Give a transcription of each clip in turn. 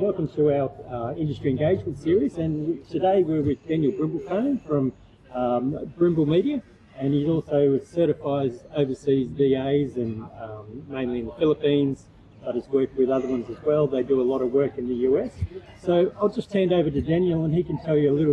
welcome to our industry engagement series, and today we're with Daniel Brimblecombe from Brimble Media, and he also certifies overseas VAs, and mainly in the Philippines, but has worked with other ones as well. They do a lot of work in the US. So I'll just hand over to Daniel, and he can tell you a little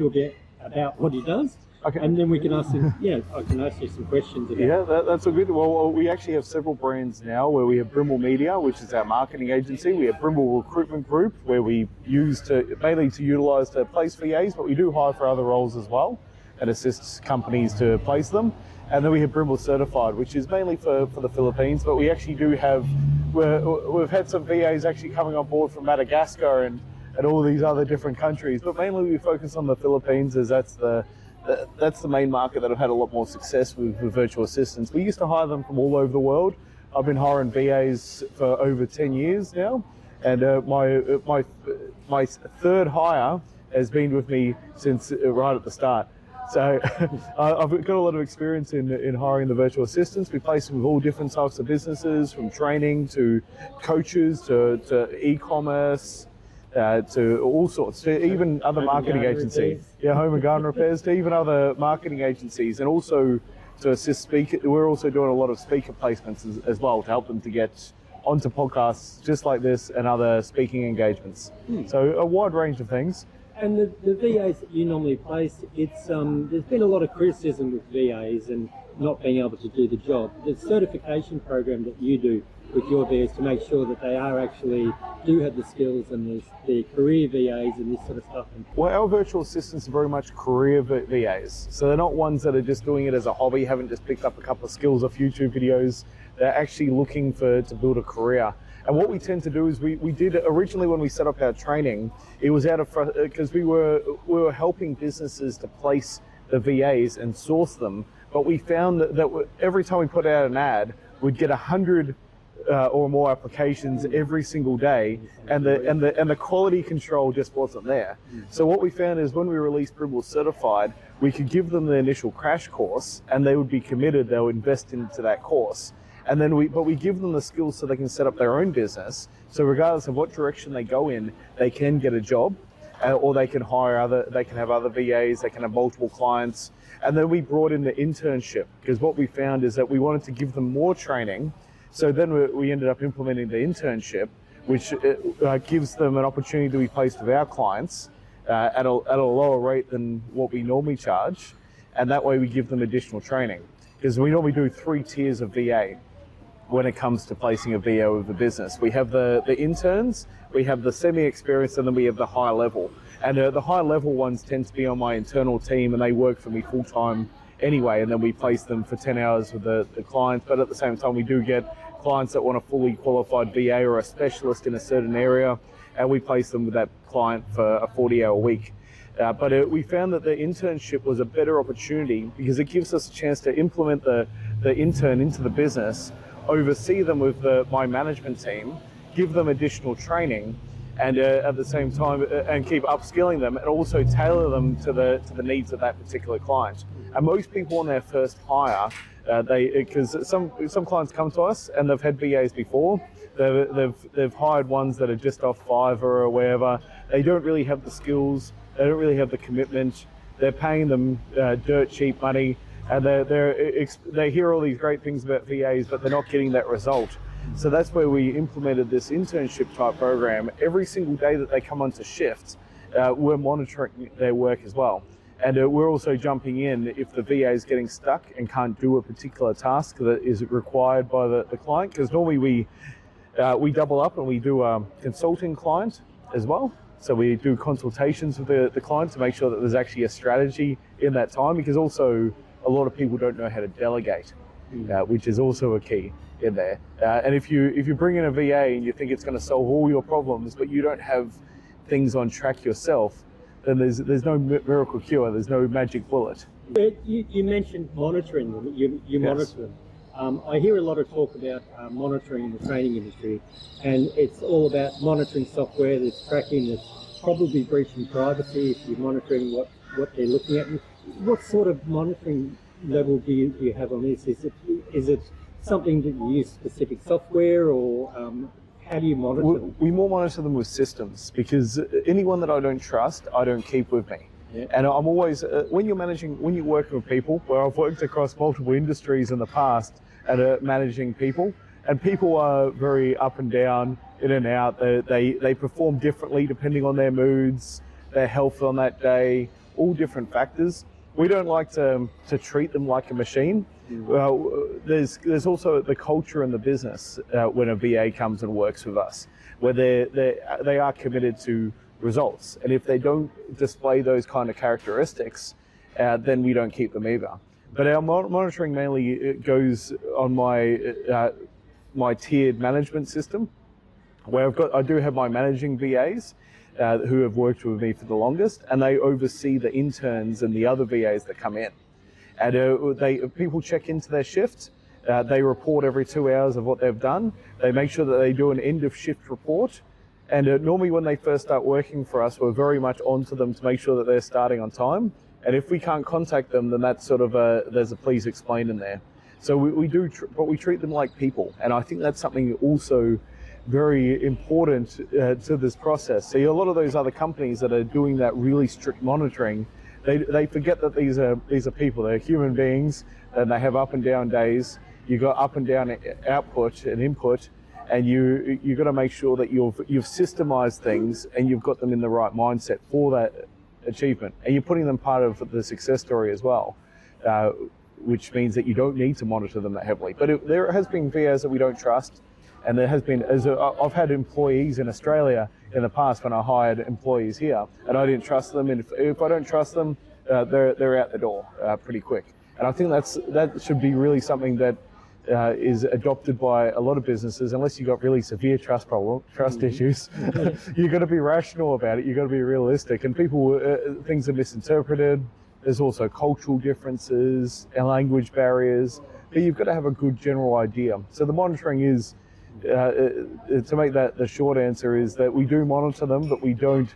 bit about what he does. Okay. And then we can ask him, I can ask you some questions about it. Yeah, that's all good. Well, we actually have several brands now where we have Brimble Media, which is our marketing agency. We have Brimble Recruitment Group, where we use mainly to utilize to place VAs, but we do hire for other roles as well and assists companies to place them. And then we have Brimble Certified, which is mainly for the Philippines, but we actually do have, we've had some VAs actually coming on board from Madagascar and all these other different countries, but mainly we focus on the Philippines, as that's the main market that I've had a lot more success with virtual assistants. We used to hire them from all over the world. I've been hiring VAs for over 10 years now, and my third hire has been with me since right at the start. So I've got a lot of experience in hiring the virtual assistants. We place them with all different types of businesses, from training to coaches to e-commerce, to all sorts, to even other marketing agencies. Yeah, home and garden repairs, to even other marketing agencies, and also to assist speakers. We're also doing a lot of speaker placements as well to help them to get onto podcasts just like this and other speaking engagements. So a wide range of things. And the VAs that you normally place, it's there's been a lot of criticism with VAs and not being able to do the job. The certification program that you do with your VAs to make sure that they do have the skills, and there's career VAs and this sort of stuff. Well, our virtual assistants are very much career VAs. So they're not ones that are just doing it as a hobby, haven't just picked up a couple of skills off YouTube videos. They're actually looking to build a career. And what we tend to do is we did originally, when we set up our training, it was out of, because we were helping businesses to place the VAs and source them, but we found that every time we put out an ad, we'd get 100 or more applications every single day, and the quality control just wasn't there. So what we found is when we released Brimble Certified, we could give them the initial crash course, and they would be committed, they would invest into that course. And then we give them the skills so they can set up their own business. So regardless of what direction they go in, they can get a job, or they can they can have other VAs, they can have multiple clients. And then we brought in the internship, because what we found is that we wanted to give them more training. So then we ended up implementing the internship, which gives them an opportunity to be placed with our clients at a lower rate than what we normally charge. And that way we give them additional training, because we normally do 3 tiers of VA when it comes to placing a VA with a business. We have the interns, we have the semi-experienced, and then we have the high level. And the high level ones tend to be on my internal team, and they work for me full time anyway, and then we place them for 10 hours with the clients. But at the same time, we do get clients that want a fully qualified VA or a specialist in a certain area, and we place them with that client for a 40-hour week. But we found that the internship was a better opportunity, because it gives us a chance to implement the intern into the business, oversee them with my management team, give them additional training, and at the same time and keep upskilling them, and also tailor them to the needs of that particular client. And most people on their first hire, because some clients come to us and they've had VAs before, they've hired ones that are just off Fiverr or wherever. They don't really have the skills, they don't really have the commitment. They're paying them dirt cheap money, and they hear all these great things about VAs, but they're not getting that result. So that's where we implemented this internship type program. Every single day that they come onto shift, we're monitoring their work as well. And we're also jumping in if the VA is getting stuck and can't do a particular task that is required by the client, because normally we double up and we do a consulting client as well. So we do consultations with the client to make sure that there's actually a strategy in that time, because also a lot of people don't know how to delegate, which is also a key in there. And if you bring in a VA and you think it's going to solve all your problems, but you don't have things on track yourself, then there's no miracle cure, there's no magic bullet. But you mentioned monitoring them, you monitor them. I hear a lot of talk about monitoring in the training industry, and it's all about monitoring software that's tracking, that's probably breaching privacy if you're monitoring what they're looking at. What sort of monitoring level do you have on this? Is it something that you use specific software, or How do you monitor them? We more monitor them with systems, because anyone that I don't trust, I don't keep with me. Yeah. And I'm always, when you're working with people, where I've worked across multiple industries in the past and managing people, and people are very up and down, in and out. They perform differently depending on their moods, their health on that day, all different factors. We don't like to treat them like a machine. There's also the culture in the business when a VA comes and works with us, where they are committed to results, and if they don't display those kind of characteristics, then we don't keep them either. But our monitoring mainly goes on my tiered management system, where I do have my managing VAs who have worked with me for the longest, and they oversee the interns and the other VAs that come in. And people check into their shift. They report every 2 hours of what they've done. They make sure that they do an end of shift report. And normally when they first start working for us, we're very much onto them to make sure that they're starting on time. And if we can't contact them, then that's sort of there's a please explain in there. So we do, but we treat them like people. And I think that's something also very important to this process. See, a lot of those other companies that are doing that really strict monitoring, they forget that these are people. They're human beings, and they have up and down days. You've got up and down output and input, and you've got to make sure that you've systemized things and you've got them in the right mindset for that achievement, and you're putting them part of the success story as well, which means that you don't need to monitor them that heavily. But there has been VAs that we don't trust, and there has been, I've had employees in Australia in the past when I hired employees here, and I didn't trust them, and if I don't trust them, they're out the door pretty quick. And I think that should be really something that is adopted by a lot of businesses. Unless you've got really severe trust issues, you've got to be rational about it. You've got to be realistic, and things are misinterpreted. There's also cultural differences and language barriers, but you've got to have a good general idea. So the monitoring is, to make that the short answer, is that we do monitor them, but we don't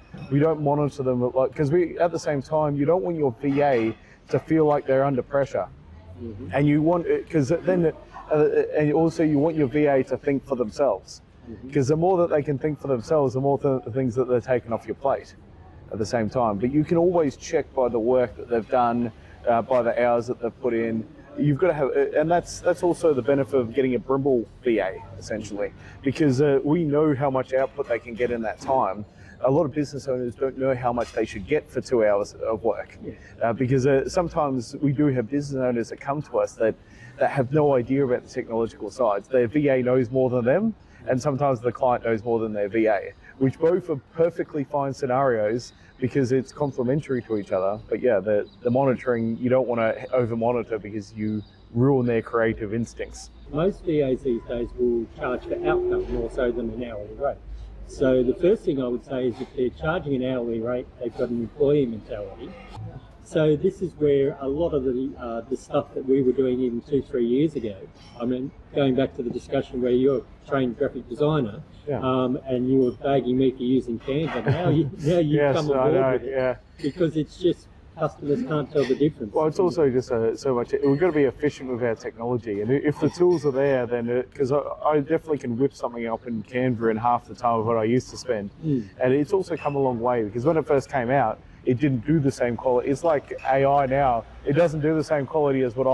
monitor them because at the same time, you don't want your VA to feel like they're under pressure. Mm-hmm. And you want, because then, and also you want your VA to think for themselves, because the more that they can think for themselves, the more the things that they're taking off your plate at the same time. But you can always check by the work that they've done, by the hours that they've put in. You've got to have, and that's also the benefit of getting a Brimble VA, essentially, because we know how much output they can get in that time. A lot of business owners don't know how much they should get for 2 hours of work, because sometimes we do have business owners that come to us that have no idea about the technological sides. Their VA knows more than them, and sometimes the client knows more than their VA, which both are perfectly fine scenarios because it's complementary to each other. But yeah, the monitoring, you don't want to over monitor because you ruin their creative instincts. Most VAs these days will charge for outcome more so than an hourly rate. So the first thing I would say is if they're charging an hourly rate, they've got an employee mentality. So this is where a lot of the stuff that we were doing even 2-3 years ago, I mean, going back to the discussion where you're a trained graphic designer, and you were begging me for using Canva, now you've yes, come on board with it, yeah. because it's just customers can't tell the difference. Well, it's also just so much, we've got to be efficient with our technology, and if the tools are there, then, because I definitely can whip something up in Canva in half the time of what I used to spend. And it's also come a long way, because when it first came out, it didn't do the same quality. It's like AI now, it doesn't do the same quality as what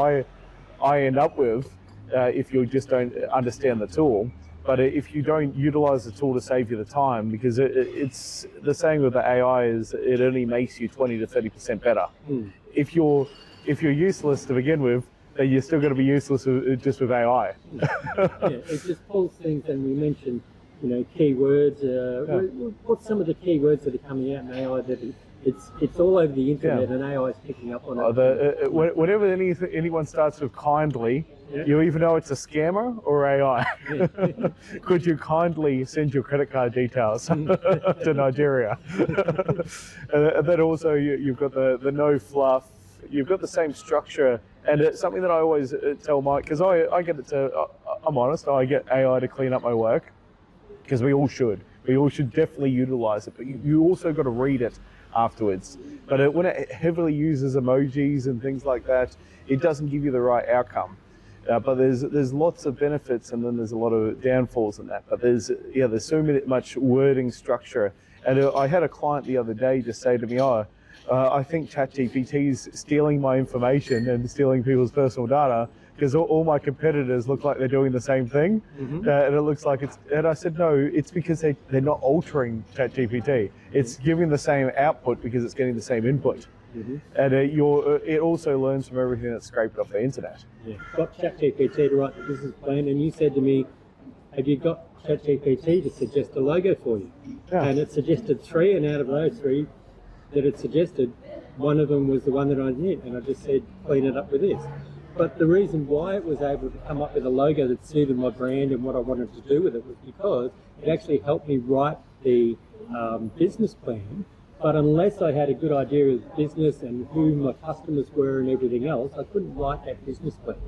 I end up with if you just don't understand the tool. But if you don't utilize the tool to save you the time, because it's the saying with the AI is it only makes you 20 to 30% better. If you're useless to begin with, then you're still going to be useless just with AI. It just pulls things, and we mentioned, keywords. What's some of the keywords that are coming out in AI that it's all over the internet, and AI is picking up on it. Whenever anyone starts with kindly, you either know it's a scammer or AI. Could you kindly send your credit card details to Nigeria? And then also you've got the no fluff. You've got the same structure, and it's something that I always tell Mike, because I get it to. I'm honest, I get AI to clean up my work, because we all should. We all should definitely utilize it, but you also got to read it afterwards. But when it heavily uses emojis and things like that, it doesn't give you the right outcome. But there's lots of benefits, and then there's a lot of downfalls in that. But there's so much wording structure. And I had a client the other day just say to me, I think ChatGPT is stealing my information and stealing people's personal data because all my competitors look like they're doing the same thing. And it looks like and I said, no, it's because they're not altering ChatGPT. It's giving the same output because it's getting the same input. And it also learns from everything that's scraped off the internet. Yeah. Got ChatGPT to write the business plan, and you said to me, have you got ChatGPT to suggest a logo for you? Yeah. And it suggested 3, and out of those 3 that it suggested, one of them was the one that I did, and I just said, clean it up with this. But the reason why it was able to come up with a logo that suited my brand and what I wanted to do with it was because it actually helped me write the business plan. But unless I had a good idea of business and who my customers were and everything else, I couldn't write that business plan.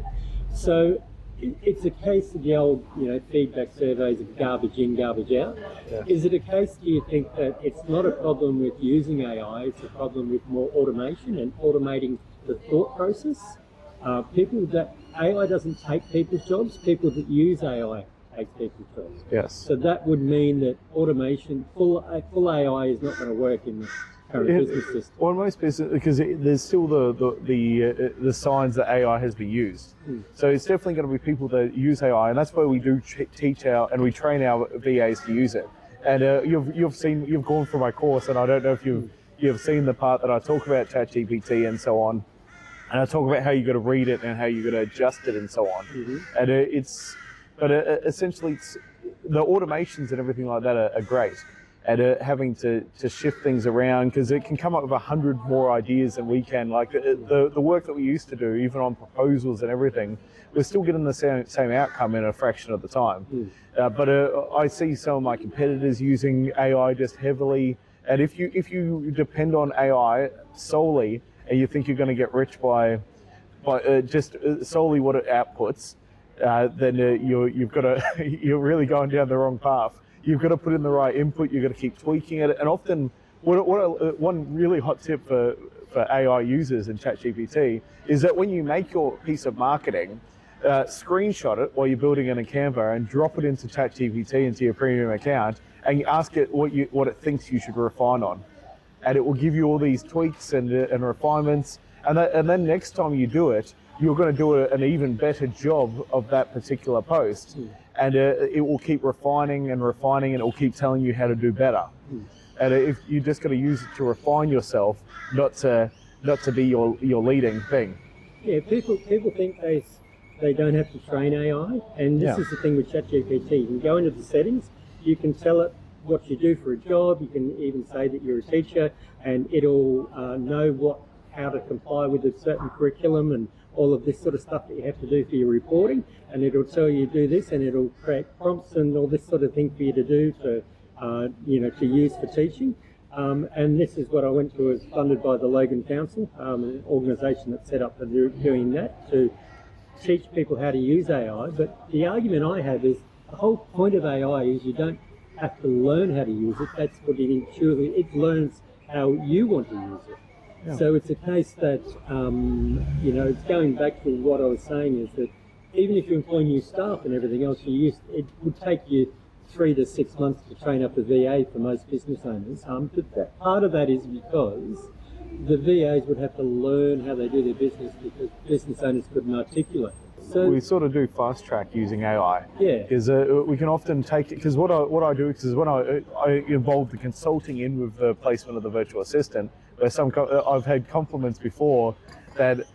So it's a case of the old, feedback surveys of garbage in, garbage out. Yeah. Is it a case, do you think, that it's not a problem with using AI, it's a problem with more automation and automating the thought process? AI doesn't take people's jobs, people that use AI take people's jobs. Yes. So that would mean that automation, full AI is not going to work in the current business system. Well, most business, because there's still the signs that AI has been used. So it's definitely going to be people that use AI, and that's where we do teach and we train our VAs to use it. And you've gone through my course, and I don't know if you've seen the part that I talk about ChatGPT and so on, and I talk about how you got to read it and how you got to adjust it and so on. And essentially, the automations and everything like that are great. And having to shift things around, because it can come up with 100 more ideas than we can. Like the work that we used to do, even on proposals and everything, we're still getting the same outcome in a fraction of the time. But I see some of my competitors using AI just heavily. And if you depend on AI solely, and you think you're going to get rich by just solely what it outputs, then you're really going down the wrong path. You've got to put in the right input. You've got to keep tweaking it. And often, one really hot tip for AI users in ChatGPT is that when you make your piece of marketing, screenshot it while you're building it in Canva and drop it into ChatGPT, into your premium account, and you ask it what it thinks you should refine on. And it will give you all these tweaks and refinements. And then next time you do it, you're going to do an even better job of that particular post. And it will keep refining, and it will keep telling you how to do better. And if you just got to use it to refine yourself, not to be your leading thing. Yeah, people think they don't have to train AI, and this is the thing with ChatGPT. You can go into the settings, you can tell it what you do for a job, you can even say that you're a teacher, and it'll know how to comply with a certain curriculum and all of this sort of stuff that you have to do for your reporting, and it'll tell you do this, and it'll create prompts and all this sort of thing for you to do to use for teaching. And this is what I went to, as funded by the Logan Council, an organisation that's set up for doing that, to teach people how to use AI. But the argument I have is the whole point of AI is you don't have to learn how to use it. That's what it learns how you want to use it. Yeah. So it's a case that, it's going back to what I was saying, is that even if you employ new staff and everything else, it would take you 3 to 6 months to train up a VA for most business owners. But part of that is because the VAs would have to learn how they do their business, because business owners couldn't articulate. So we sort of do fast track using AI. Yeah. Because we can often take it, because what I do is when I involve the consulting in with the placement of the virtual assistant, where I've had compliments before that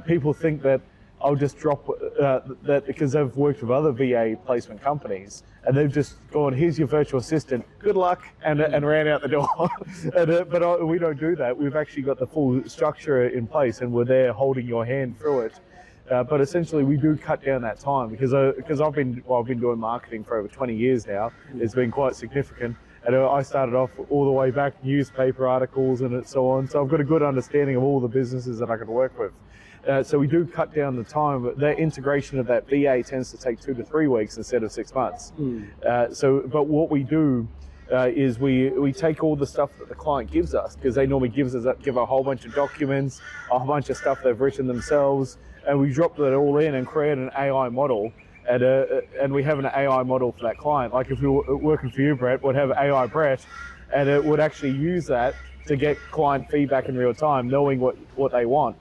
people think that I'll just drop that because they've worked with other VA placement companies, and they've just gone, here's your virtual assistant, good luck, and ran out the door. But we don't do that. We've actually got the full structure in place, and we're there holding your hand through it. But essentially, we do cut down that time, because I've been doing marketing for over 20 years now. It's been quite significant. And I started off all the way back, newspaper articles and so on. So I've got a good understanding of all the businesses that I can work with. So we do cut down the time, but that integration of that VA tends to take 2 to 3 weeks instead of 6 months. But what we do, is we take all the stuff that the client gives us, because they normally give a whole bunch of documents, a whole bunch of stuff they've written themselves, and we drop that all in and create an AI model. And we have an AI model for that client. Like if we were working for you, Brett, we'd have AI Brett, and it would actually use that to get client feedback in real time, knowing what they want.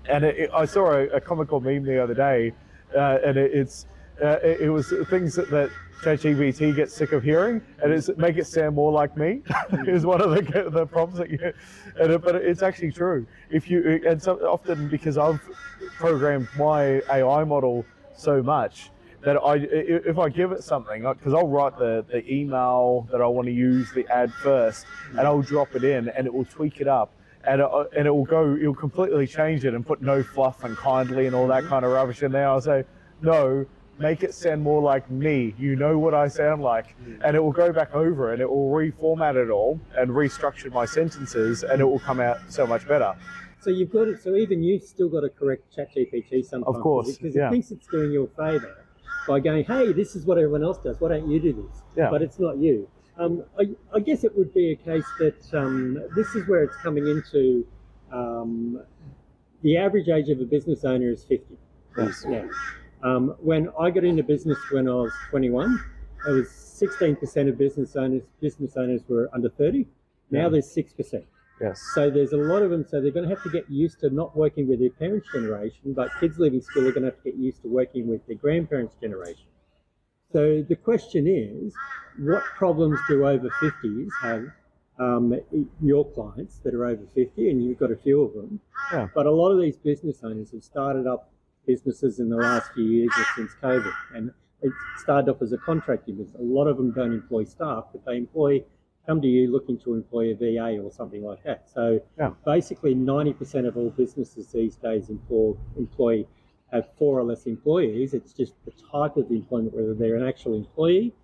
And I saw a comical meme the other day, and it was things that ChatGPT gets sick of hearing, and it's make it sound more like me is one of the prompts that you get. But it's actually true. And so often, because I've programmed my AI model so much, that if I give it something, because I'll write the email that I want to use, the ad first, and I'll drop it in, and it will tweak it up, and it'll completely change it and put no fluff and kindly and all that kind of rubbish in there. I'll say, no, make it sound more like me. You know what I sound like. And it will go back over and it will reformat it all and restructure my sentences, and it will come out so much better. So you've got it. So even you've still got to correct ChatGPT sometimes. Of course, because it thinks it's doing you a favour by going, hey, this is what everyone else does. Why don't you do this? Yeah. But it's not you. I guess it would be a case that this is where it's coming into the average age of a business owner is 50. Yes. Now, when I got into business when I was 21, it was 16% of business owners were under 30. Now there's 6%. Yes. So there's a lot of them. So they're going to have to get used to not working with their parents' generation, but kids leaving school are going to have to get used to working with their grandparents' generation. So the question is, what problems do over 50s have? Your clients that are over 50, and you've got a few of them. Yeah. But a lot of these business owners have started up businesses in the last few years or since COVID, and it started off as a contracting business. A lot of them don't employ staff, but they come to you looking to employ a VA or something like that. So basically 90% of all businesses these days have 4 or less employees. It's just the type of employment, whether they're an actual employee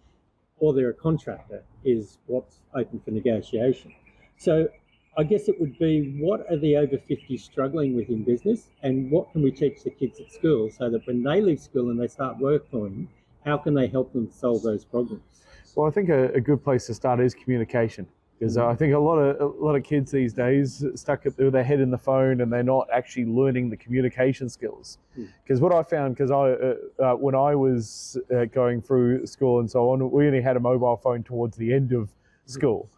or they're a contractor, is what's open for negotiation. So I guess it would be, what are the over 50s struggling with in business, and what can we teach the kids at school so that when they leave school and they start working, how can they help them solve those problems? Well, I think a good place to start is communication, because I think a lot of kids these days stuck with their head in the phone, and they're not actually learning the communication skills. Because what I found, because when I was going through school and so on, we only had a mobile phone towards the end of school.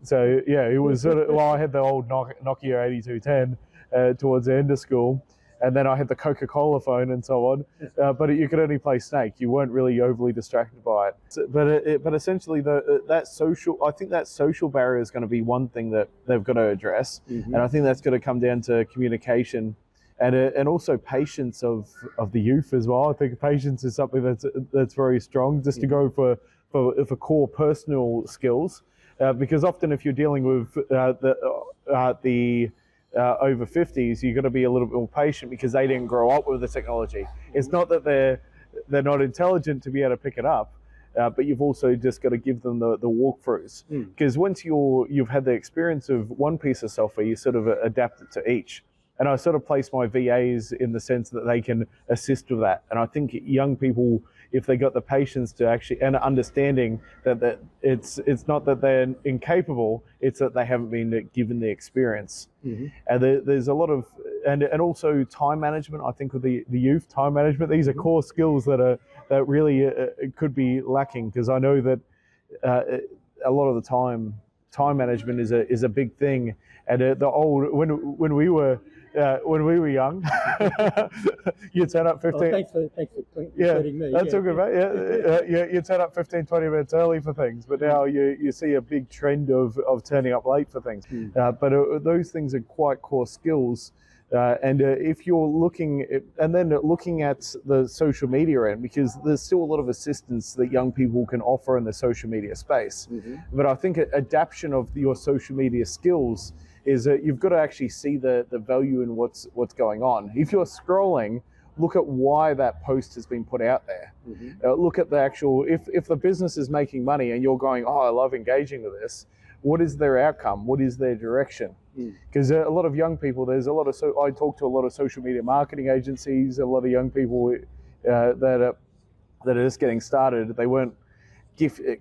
So yeah, it was sort of, well, I had the old Nokia 8210 towards the end of school. And then I had the Coca-Cola phone and so on, but you could only play Snake. You weren't really overly distracted by it. But essentially, that social barrier is going to be one thing that they've got to address, and I think that's going to come down to communication, and also patience of the youth as well. I think patience is something that's very strong, just to go for core personal skills, because often if you're dealing with the over 50s, you've got to be a little bit more patient, because they didn't grow up with the technology. It's not that they're not intelligent to be able to pick it up, but you've also just got to give them the walkthroughs. Because once you've had the experience of one piece of software, you sort of adapt it to each. And I sort of place my VAs in the sense that they can assist with that. And I think young people, if they got the patience to actually, and understanding that it's not that they're incapable, it's that they haven't been given the experience. And there's a lot of, and also time management. I think with the youth, time management, these are core skills that really could be lacking, because I know that a lot of the time management is a big thing. And when we were young, you turn up 15. Oh, thanks for including me. That's all good, mate. You turn up 15, 20 minutes early for things, but now you see a big trend of turning up late for things. But those things are quite core skills. And if you're looking at the social media end, because there's still a lot of assistance that young people can offer in the social media space. But I think adaptation of your social media skills is that you've got to actually see the value in what's going on. If you're scrolling, look at why that post has been put out there. Look at the actual, if the business is making money and you're going, oh, I love engaging with this, what is their outcome? What is their direction? Because a lot of young people, I talk to a lot of social media marketing agencies, a lot of young people that are just getting started. They weren't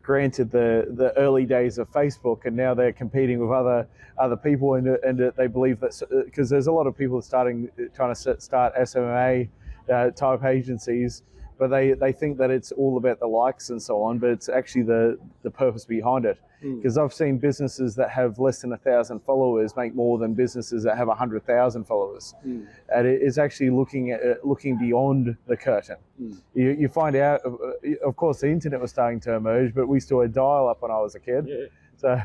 granted the early days of Facebook, and now they're competing with other people, and they believe that because there's a lot of people trying to start SMA type agencies, but they think that it's all about the likes and so on, but it's actually the purpose behind it. Because I've seen businesses that have less than 1,000 followers make more than businesses that have 100,000 followers, and it is actually looking beyond the curtain. You find out, of course, the internet was starting to emerge, but we still had dial-up when I was a kid. Yeah. So,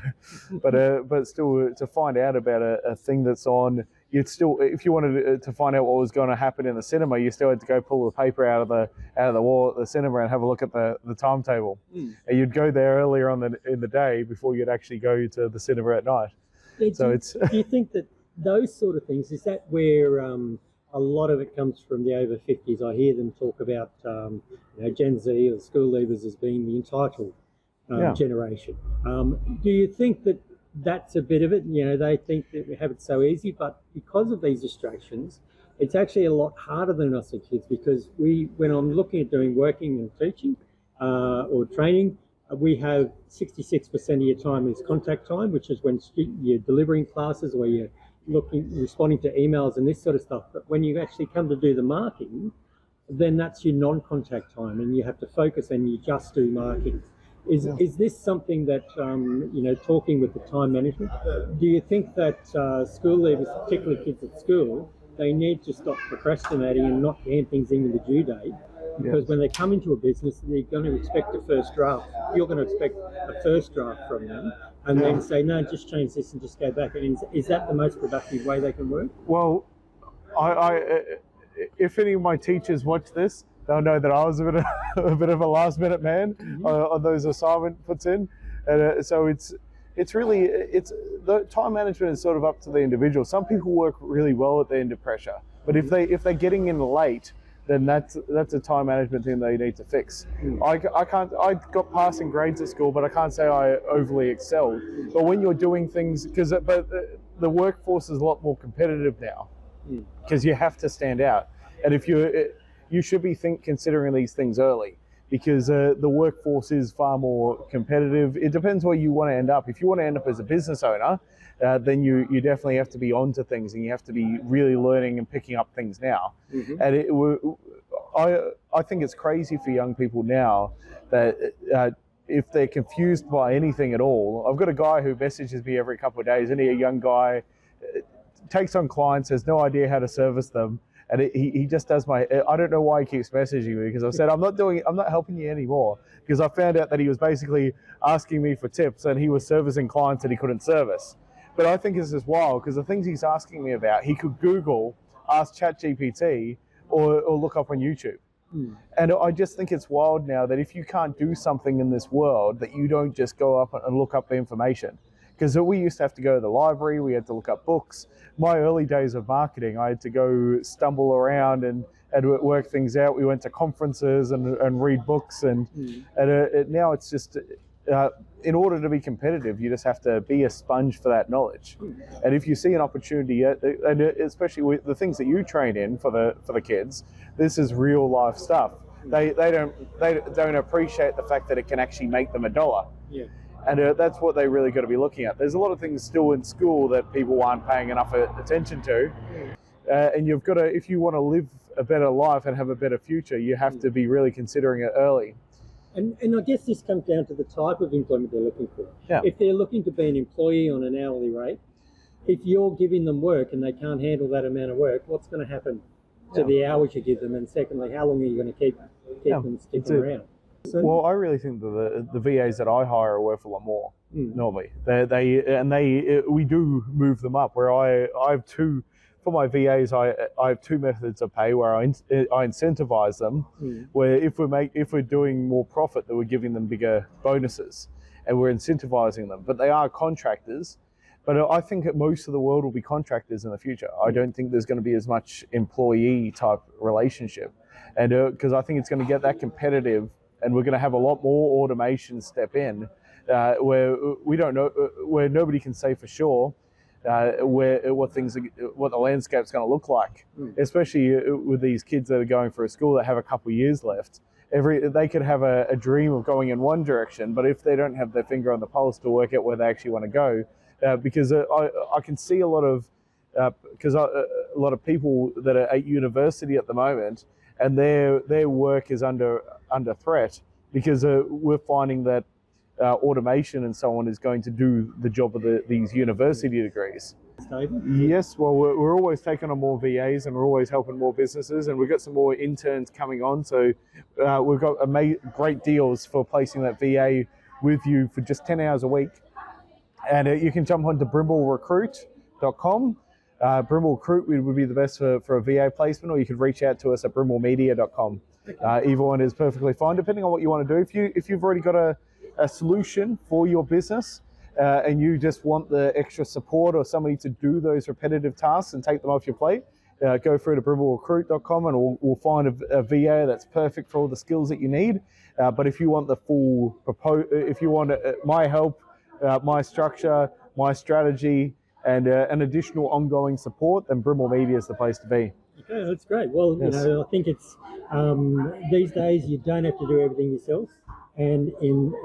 but still, to find out about a thing that's on, you'd still, if you wanted to find out what was going to happen in the cinema, you still had to go pull the paper out of the wall at the cinema and have a look at the timetable. And you'd go there earlier in the day before you'd actually go to the cinema at night. Yeah, do you think that those sort of things, is that where a lot of it comes from the over 50s? I hear them talk about Gen Z or school leavers as being the entitled generation. Do you think that that's a bit of it? They think that we have it so easy, but because of these distractions, it's actually a lot harder than us as kids, because when I'm looking at working and teaching or training, we have 66% of your time is contact time, which is when you're delivering classes or you're responding to emails and this sort of stuff. But when you actually come to do the marking, then that's your non-contact time, and you have to focus and you just do marking. Is this something that, talking with the time management, do you think that school leavers, particularly kids at school, they need to stop procrastinating and not hand things in with the due date? Because when they come into a business, they're going to expect a first draft. You're going to expect a first draft from them, and then say, no, just change this and just go back. And is that the most productive way they can work? Well, if any of my teachers watch this, they'll know that I was a bit of a last minute man on those assignment puts in, and so it's really the time management is sort of up to the individual. Some people work really well at the end of pressure, but if they're getting in late, then that's a time management thing they need to fix. I got passing grades at school, but I can't say I overly excelled. But when you're doing things, but the workforce is a lot more competitive now, because you have to stand out, and if you should be considering these things early, because the workforce is far more competitive. It depends where you want to end up. If you want to end up as a business owner, then you definitely have to be onto things, and you have to be really learning and picking up things now. And I think it's crazy for young people now that if they're confused by anything at all. I've got a guy who messages me every couple of days, and a young guy takes on clients, has no idea how to service them. And he just does I don't know why he keeps messaging me, because I've said, I'm not helping you anymore, because I found out that he was basically asking me for tips and he was servicing clients that he couldn't service. But I think this is wild, because the things he's asking me about, he could Google, ask ChatGPT, or look up on YouTube. And I just think it's wild now that if you can't do something in this world, that you don't just go up and look up the information. Because we used to have to go to the library, we had to look up books. My early days of marketing, I had to go stumble around and work things out. We went to conferences and read books, and now it's just, in order to be competitive, you just have to be a sponge for that knowledge. And if you see an opportunity, and especially with the things that you train in for the kids, this is real life stuff. They don't appreciate the fact that it can actually make them $1. And that's what they really got to be looking at. There's a lot of things still in school that people aren't paying enough attention to. And you've got to, if you want to live a better life and have a better future, you have to be really considering it early. And I guess this comes down to the type of employment they're looking for. If they're looking to be an employee on an hourly rate, if you're giving them work and they can't handle that amount of work, what's going to happen to the hours you give them? And secondly, how long are you going to keep them sticking around? Well, I really think that the VAs that I hire are worth a lot more normally. We do move them up. Where I have two, for my VAs, I have two methods of pay where I incentivize them. Where if we're doing more profit, that we're giving them bigger bonuses, and we're incentivizing them. But they are contractors. But I think that most of the world will be contractors in the future. I don't think there's going to be as much employee type relationship, and because I think it's going to get that competitive. And we're going to have a lot more automation step in, where we don't know, where nobody can say for sure what the landscape's going to look like. Especially with these kids that are going for a school that have a couple of years left, they could have a dream of going in one direction, but if they don't have their finger on the pulse to work out where they actually want to go, because I can see a lot of people that are at university at the moment, and their work is under threat because we're finding that automation and so on is going to do the job of these university degrees. Yes, well, we're always taking on more VAs and we're always helping more businesses, and we've got some more interns coming on. So we've got great deals for placing that VA with you for just 10 hours a week. And you can jump onto brimblerecruit.com. Brimble Recruit would be the best for a VA placement, or you could reach out to us at brimblemedia.com. Either one is perfectly fine, depending on what you want to do. If you've already got a solution for your business, and you just want the extra support or somebody to do those repetitive tasks and take them off your plate, go through to brimblerecruit.com and we'll find a VA that's perfect for all the skills that you need. But if you want the full if you want my help, my structure, my strategy, and an additional ongoing support, then Brimble Media is the place to be. Okay, that's great. Well, yes. I think it's these days you don't have to do everything yourself, and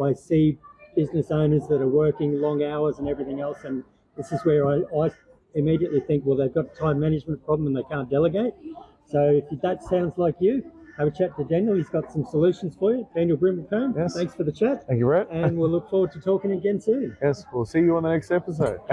I see business owners that are working long hours and everything else, and this is where I immediately think, well, they've got a time management problem and they can't delegate. So if that sounds like you, have a chat to Daniel. He's got some solutions for you. Daniel Brimblecombe, yes. Thanks for the chat. Thank you, Brett. And we'll look forward to talking again soon. Yes, we'll see you on the next episode.